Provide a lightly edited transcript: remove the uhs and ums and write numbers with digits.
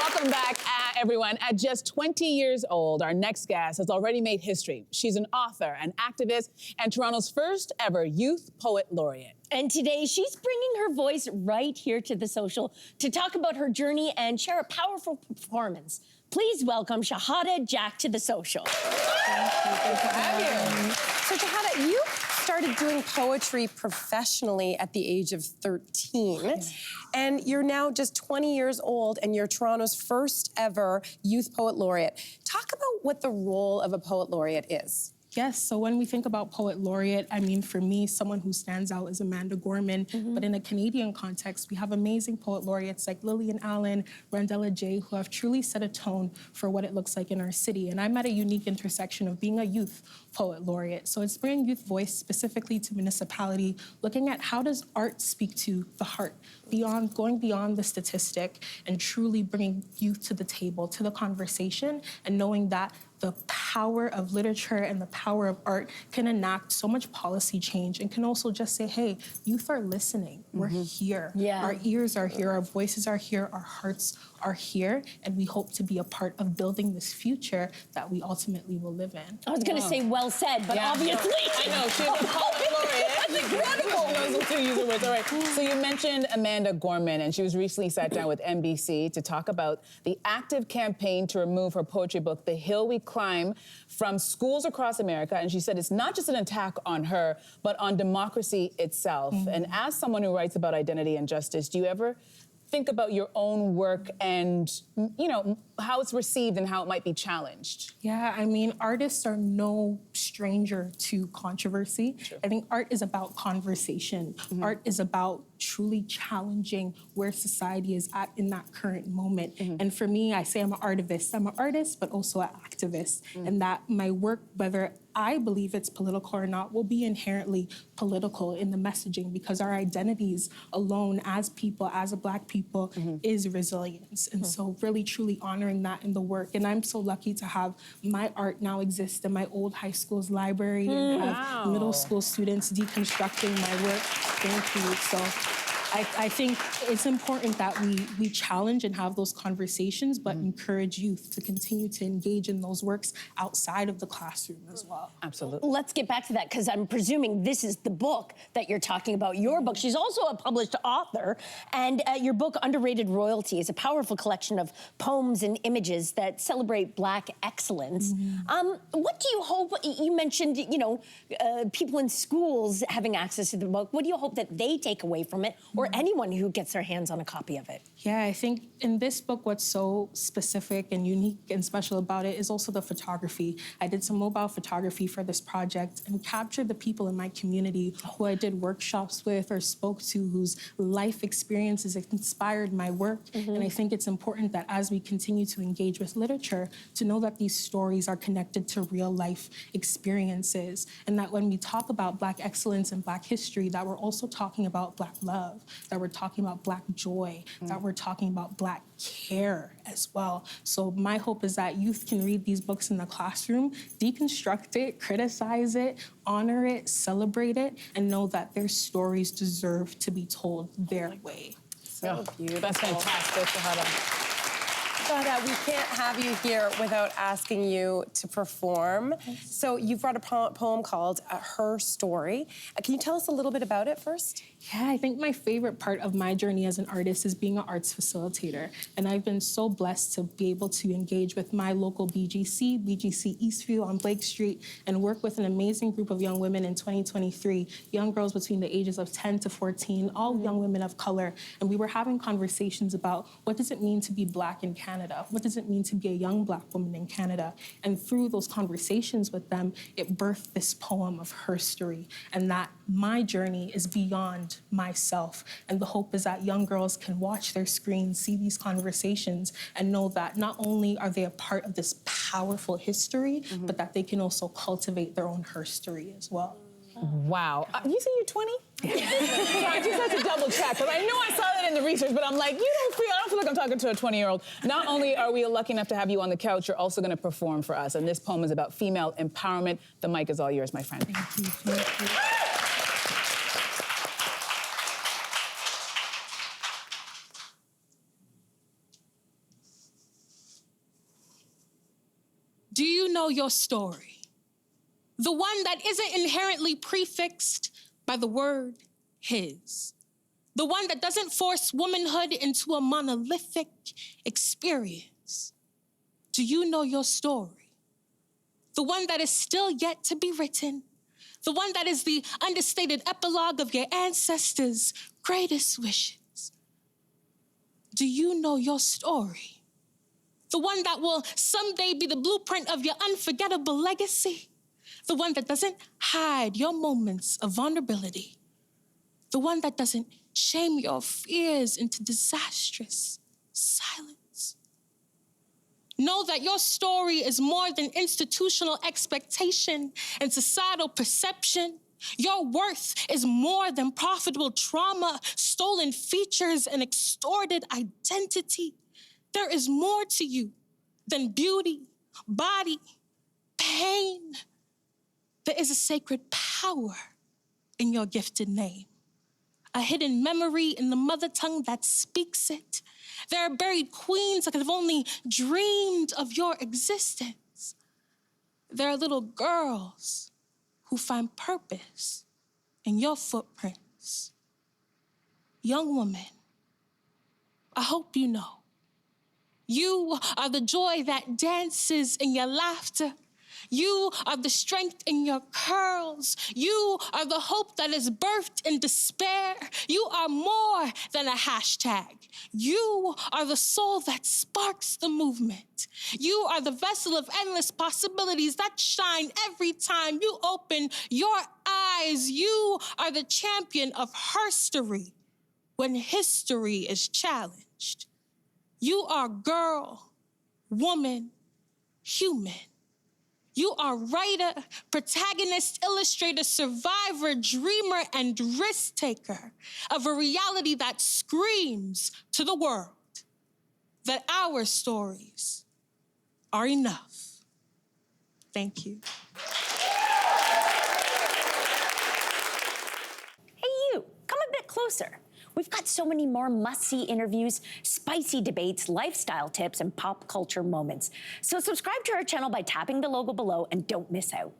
Welcome back, everyone. At just 20 years old, our next guest has already made history. She's an author, an activist, and Toronto's first ever Youth Poet Laureate. And today, she's bringing her voice right here to The Social to talk about her journey and share a powerful performance. Please welcome Shahaddah Jack to The Social. Good to have you. So Shahaddah, you started doing poetry professionally at the age of 13, and you're now just 20 years old, and you're Toronto's first ever Youth Poet Laureate. Talk about what the role of a Poet Laureate is. Yes, so when we think about Poet Laureate, I mean, for me, someone who stands out is Amanda Gorman, but in a Canadian context, we have amazing Poet Laureates like Lillian Allen, Randella J, who have truly set a tone for what it looks like in our city. And I'm at a unique intersection of being a Youth Poet Laureate. So it's bringing youth voice specifically to municipality, looking at how does art speak to the heart, going beyond the statistic, and truly bringing youth to the table, to the conversation, and knowing that the power of literature and the power of art can enact so much policy change and can also just say, hey, youth are listening. We're here. Our ears are here. Our voices are here. Our hearts are here. And we hope to be a part of building this future that we ultimately will live in. I was going to say well said, but obviously. I know, she's a Poet Laureate. That's incredible. She knows what to use it with. All right. So you mentioned Amanda Gorman, and she was recently sat down with NBC to talk about the active campaign to remove her poetry book, The Hill We Climb, from schools across America. And she said it's not just an attack on her, but on democracy itself. And as someone who writes about identity and justice, do you ever think about your own work and, you know, how it's received and how it might be challenged? Yeah, I mean, artists are no stranger to controversy. I think art is about conversation. Art is about truly challenging where society is at in that current moment. And for me, I say I'm an artivist. I'm an artist, but also an activist. And that my work, whether I believe it's political or not, will be inherently political in the messaging, because our identities alone as people, as a Black people, is resilience. And so really, truly honoring that in the work. And I'm so lucky to have my art now exist in my old high school's library and have middle school students deconstructing my work. Thank you. So I think it's important that we challenge and have those conversations, but encourage youth to continue to engage in those works outside of the classroom as well. Absolutely. Let's get back to that, because I'm presuming this is the book that you're talking about, your book. She's also a published author, and your book, Underrated Royalty, is a powerful collection of poems and images that celebrate Black excellence. What do you hope, you mentioned, you know, people in schools having access to the book. What do you hope that they take away from it, or anyone who gets their hands on a copy of it? Yeah, I think in this book, what's so specific and unique and special about it is also the photography. I did some mobile photography for this project and captured the people in my community who I did workshops with or spoke to, whose life experiences inspired my work. And I think it's important that as we continue to engage with literature, to know that these stories are connected to real life experiences, and that when we talk about Black excellence and Black history, that we're also talking about Black love, that we're talking about Black joy, that we're talking about Black care as well. So my hope is that youth can read these books in the classroom, deconstruct it, criticize it, honor it, celebrate it, and know that their stories deserve to be told their way. So beautiful. That's fantastic, Shahaddah. But we can't have you here without asking you to perform. So you've brought a poem called Herstory. Can you tell us a little bit about it first? Yeah, I think my favorite part of my journey as an artist is being an arts facilitator. And I've been so blessed to be able to engage with my local BGC Eastview on Blake Street, and work with an amazing group of young women in 2023, young girls between the ages of 10 to 14, all young women of color. And we were having conversations about what does it mean to be Black in Canada? What does it mean to be a young Black woman in Canada? And through those conversations with them, it birthed this poem of Herstory, and that my journey is beyond myself. And the hope is that young girls can watch their screens, see these conversations, and know that not only are they a part of this powerful history, but that they can also cultivate their own herstory as well. Wow. You say you're 20? I just had to double check, because I know I saw that in the research, but I'm like, I don't feel like I'm talking to a 20-year-old. Not only are we lucky enough to have you on the couch, you're also going to perform for us. And this poem is about female empowerment. The mic is all yours, my friend. Thank you. Thank you. know your story? The one that isn't inherently prefixed by the word his. The one that doesn't force womanhood into a monolithic experience. Do you know your story? The one that is still yet to be written. The one that is the understated epilogue of your ancestors' greatest wishes. Do you know your story? The one that will someday be the blueprint of your unforgettable legacy. The one that doesn't hide your moments of vulnerability. The one that doesn't shame your fears into disastrous silence. Know that your story is more than institutional expectation and societal perception. Your worth is more than profitable trauma, stolen features, and extorted identity. There is more to you than beauty, body, pain. There is a sacred power in your gifted name, a hidden memory in the mother tongue that speaks it. There are buried queens that could have only dreamed of your existence. There are little girls who find purpose in your footprints. Young woman, I hope you know, you are the joy that dances in your laughter. You are the strength in your curls. You are the hope that is birthed in despair. You are more than a hashtag. You are the soul that sparks the movement. You are the vessel of endless possibilities that shine every time you open your eyes. You are the champion of herstory when history is challenged. You are girl, woman, human. You are writer, protagonist, illustrator, survivor, dreamer, and risk taker of a reality that screams to the world that our stories are enough. Thank you. Hey, you, come a bit closer. We've got so many more must-see interviews, spicy debates, lifestyle tips, and pop culture moments. So subscribe to our channel by tapping the logo below and don't miss out.